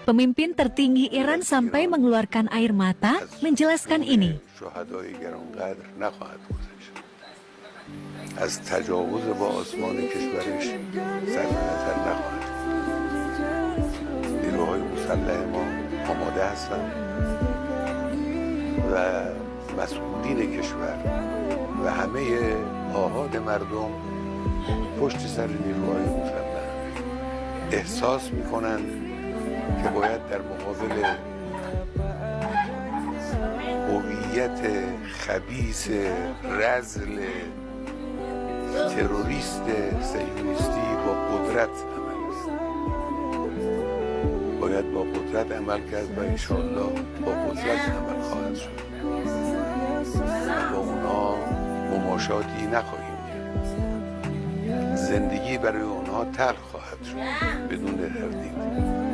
Pemimpin tertinggi Iran sampai mengeluarkan air mata menjelaskan ini. شهدای گرانقدر نخواهد گذشت. از تجاوز با آسمان کشورش سرزنش‌تر نخواهد. نیروهای مسلح ما آماده هستند و مسئولین کشور و همه آحاد مردم پشت سر نیروهای مسلح احساس میکنند که باید در مقابل هویت خبیث رذل تروریست صهیونیستی با قدرت عمل کرد. باید با قدرت عمل کرد و انشاءالله با قدرت عمل خواهد شد. با اونا مماشاتی نخواهیم کرد. زندگی برای اونها تلخ خواهد شد بدون تردید.